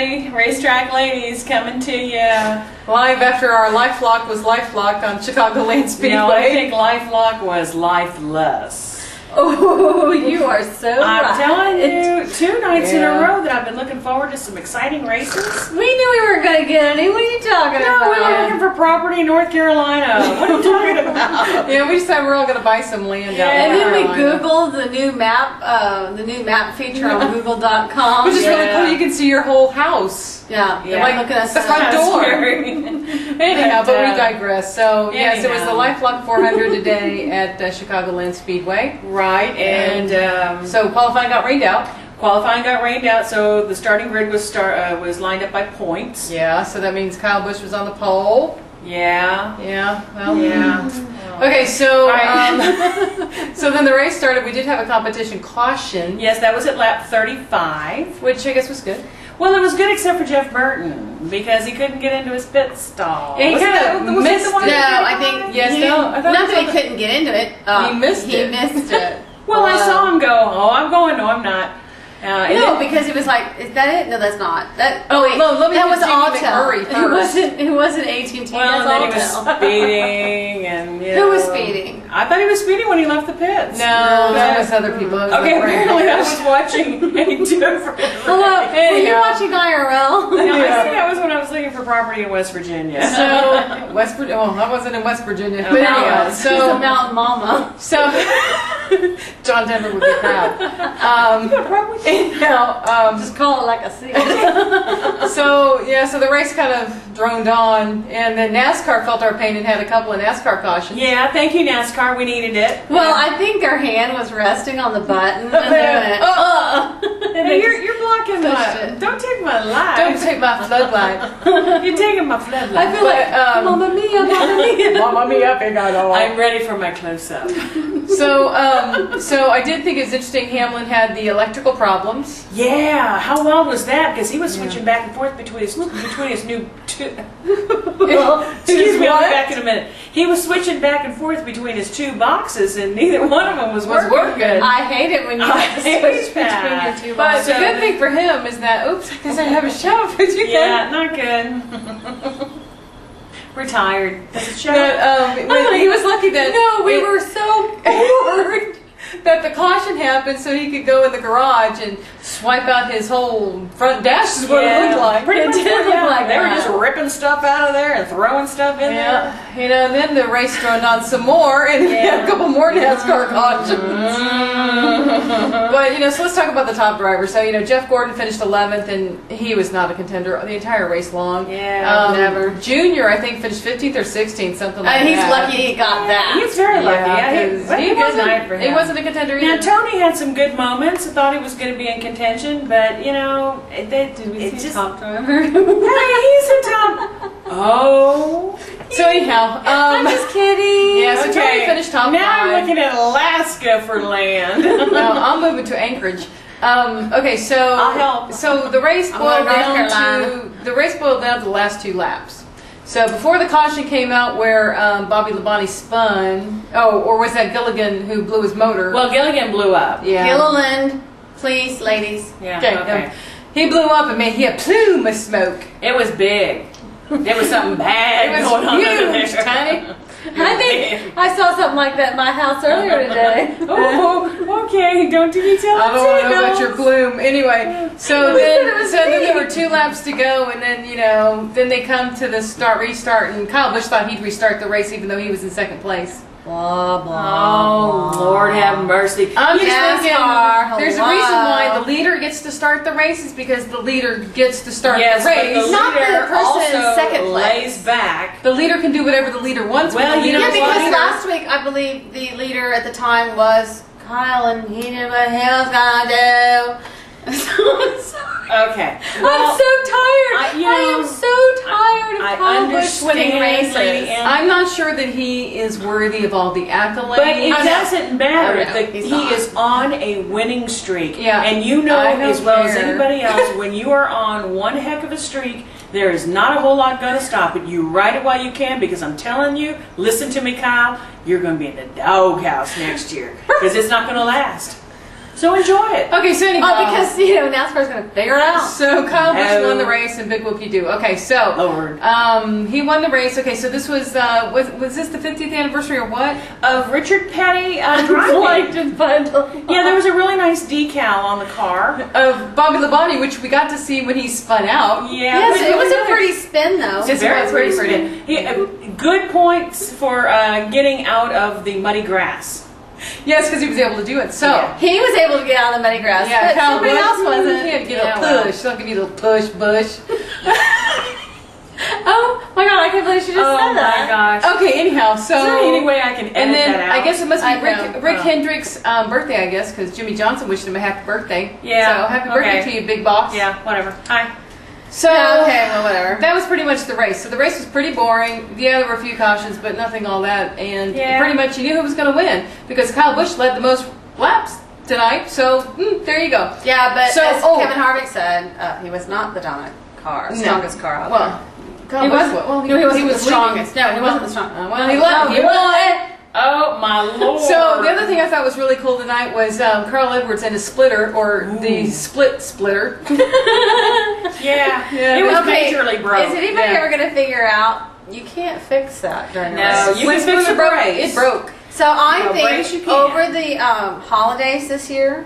Racetrack Ladies coming to you. Live after our LifeLock was LifeLock on Chicagoland Speedway. No, I think LifeLock was lifeless. Oh, you are so right. I'm telling you, 2 nights in a row that I've been looking forward to some exciting races. We knew we weren't going to get any. What are you talking about? No, we were looking for property in North Carolina. What are you talking about? Yeah, we decided we're all going to buy some land out And there. then we Googled the new map feature on Google.com. Which is really cool. You can see your whole house. Yeah, like look at us. the front door. Anyhow, but we But, digress. So yes, it was the anyhow. LifeLock 400 today at Chicagoland Speedway. Right, and So qualifying got rained out. qualifying got rained out, so the starting grid was lined up by points. Yeah, so that means Kyle Busch was on the pole. Yeah. Yeah. Well. Yeah. Okay, so so then the race started. We did have a competition caution, Yes, that was at lap 35. which I guess was good. Well, it was good except for Jeff Burton because he couldn't get into his pit stall. He Was it kinda the- was it missed the one it. No, that- I think Yes, he, no, I thought not it was that he on couldn't get into it. He missed He it. missed it. Well, I saw him go, oh, I'm going, no, I'm not. And No, then- because it was like, is that it? No, that's not. That. Oh, wait, no, let me that do was Jamie Autel. McMurray first. It wasn't AT&T. well, That's and then he was Autel. speeding, and you Who was know. speeding? I thought he was speeding when he left the pits. No, that was other people. It was Okay, like rain. apparently I was watching a different. Hello, were you Anyhow. watching IRL? No, I think that was when I was looking for property in West Virginia. So West Virginia. Oh, I wasn't in West Virginia. Oh, But I anyhow, was. She's a so mountain mama. John Denver would be proud. Anyhow, Just call it like I see it. so yeah, so the race kind of droned on, and then NASCAR felt our pain and had a couple of NASCAR cautions. Yeah, thank you, NASCAR. We needed it. Well, I think their hand was resting on the button, and they went, and Hey, they you're blocking pushed my. it. Don't take my life. Don't take my floodlight. You're taking my floodlight. I feel like, Mamma Mia, Mamma Mia. Mamma mia, pegado. I'm ready for my close-up. So I did think it was interesting. Hamlin had the electrical problems. Yeah, how wild was that? Because he was switching back and forth between his new. Excuse me, I'll be back in a minute. He was switching back and forth between his 2 boxes, and neither one of them was working. I hate it when you I have to hate switch that. between your two But boxes. the good thing for him is that, oops, because I have a shout for you. Yeah, not good. Retired. Does it show? He was lucky that No, we were so bored. that the caution happened so he could go in the garage and swipe out his whole front dash is what it looked like. Pretty It much did what look happened. like They were that. just ripping stuff out of there and throwing stuff in there. Yeah, you know, and then the race droned on some more, and we had a couple more NASCAR cautions. But, you know, so let's talk about the top driver. So, you know, Jeff Gordon finished 11th, and he was not a contender the entire race long. Yeah, never. Junior, I think, finished 15th or 16th, something like And he's that. lucky he got that. He's very lucky. Yeah, 'cause he was a good night for him. He wasn't a contender Now, either. Tony had some good moments. I thought he was going to be in contention, but, you know, Did we it see just... top driver? Hey, he's a top... Oh. So anyhow, I'm just kidding. yeah, so Tony finished top Now 5. I'm looking at Alaska for land. Well, I'm moving to Anchorage. Okay, so I'll help. So the race I'm going boiled to North down Carolina. to the last 2 laps. So before the caution came out where Bobby Labonte spun, or was that Gilligan who blew his motor? Well, Gilligan blew up. yeah. Gilliland, please, ladies. Yeah, Okay. He blew up and made a plume of smoke. It was big. There was something bad It was going on under huge, there. Tiny. I think I saw something like that in my house earlier today. Oh, okay. Don't do me tell I don't want to know about your bloom. Anyway, so then there were 2 laps to go, and then, you know, then they come to the restart, and Kyle Busch thought he'd restart the race even though he was in 2nd place. Blah, blah. Oh, Lord have mercy. I'm just thinking, NASCAR, there's a hello. reason why the leader gets to start the race is because the leader gets to start Yes, the race. but the Not the leader person in also second place. lays back. The leader can do whatever the leader wants. Well, but the you know Yeah, leader's what? because leader- last week I believe the leader at the time was Kyle, and he knew what he was gonna do. I'm sorry. Okay. I'm so tired. you I know, am so tired of I Kyle Busch winning understand, Lady races. Ann. I'm not sure that he is worthy of all the accolades. But it I know. doesn't matter. I know. that He's he not. is on a winning streak. Yeah. And you know I don't as well as care. anybody else, when you are on one heck of a streak, there is not a whole lot going to stop it. You ride it while you can, because I'm telling you, listen to me, Kyle, you're going to be in the doghouse next year because it's not going to last. So enjoy it. Okay, so anyhow. Oh, because, NASCAR's going to figure it out. So Kyle Busch No. won the race and big whoop-de-doo. Okay, so Lord. he won the race. Okay, so this was this the 50th anniversary or what? Of Richard Petty driving. Yeah, there was a really nice decal on the car. Of Bobby Labonte, which we got to see when he spun out. Yeah, Yes, but it was a really- pretty spin, though. Just- very was pretty pretty. spin. Good points for getting out of the muddy grass. Yes, because he was able to do it. So. Yeah. He was able to get out of the muddy grass, Yeah, but Kyle somebody Busch, else wasn't. He had to get Yeah, a well. push. Don't give you a little push, Bush. Oh my god, I can't believe she just Oh said that. my gosh. Okay, anyhow, so. Is there any way I can edit And then that out? I guess it must I be know. Rick Hendrick's birthday, I guess, because Jimmy Johnson wished him a happy birthday. Yeah, So happy birthday okay. to you, big boss. Yeah, whatever. Hi. So Okay, well, whatever. that was pretty much the race. So the race was pretty boring. Yeah, there were a few cautions, but nothing all that. And Yeah. pretty much you knew who was going to win because Kyle Busch led the most laps tonight. So there you go. Yeah, but So- as oh. Kevin Harvick said, he was not the dominant car, No. strongest car out Well, there. he was. Well, No, he wasn't the was strongest. leading. No, he wasn't the strongest. Well, he led. No, He won. Oh my lord. So the other thing I thought was really cool tonight was Carl Edwards and his splitter, or the split splitter. Yeah, Yeah. it was Okay, majorly broke. Is anybody Yeah. ever going to figure out you can't fix that during the No, race? you can fix the brace. It broke. So I No, brace you think can. over the holidays this year,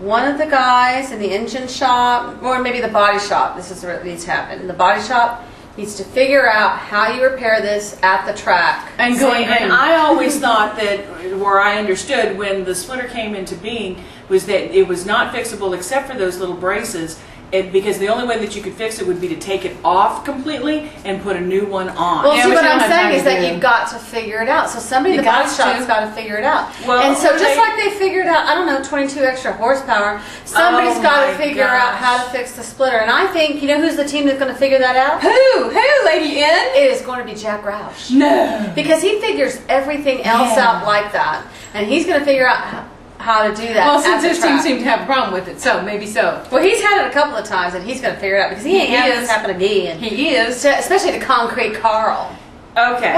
one of the guys in the engine shop, or maybe the body shop, this is what needs to happen. The body shop needs to figure out how you repair this at the track. And See, going and I always thought that where I understood when the splitter came into being was that it was not fixable except for those little braces. Because the only way that you could fix it would be to take it off completely and put a new one on. Well, Yeah, see, but what you don't I'm have saying time is to that do you've that. got to figure it out. So somebody in You the body got shop's to. got to figure it out. Well, and so just they- like they figured out, I don't know, 22 extra horsepower, somebody's Oh got to my figure out gosh. how to fix the splitter. And I think, you know who's the team that's going to figure that out? Who, Lady N? It is going to be Jack Roush. No. Because he figures everything else Yeah. out like that. And he's going to figure out how to do that. Well, at since the this team track. seemed to have a problem with it, so maybe so. Well, he's had it a couple of times, and he's going to figure it out because he ain't He having is. this happen again. He is. Especially the concrete Carl. Okay.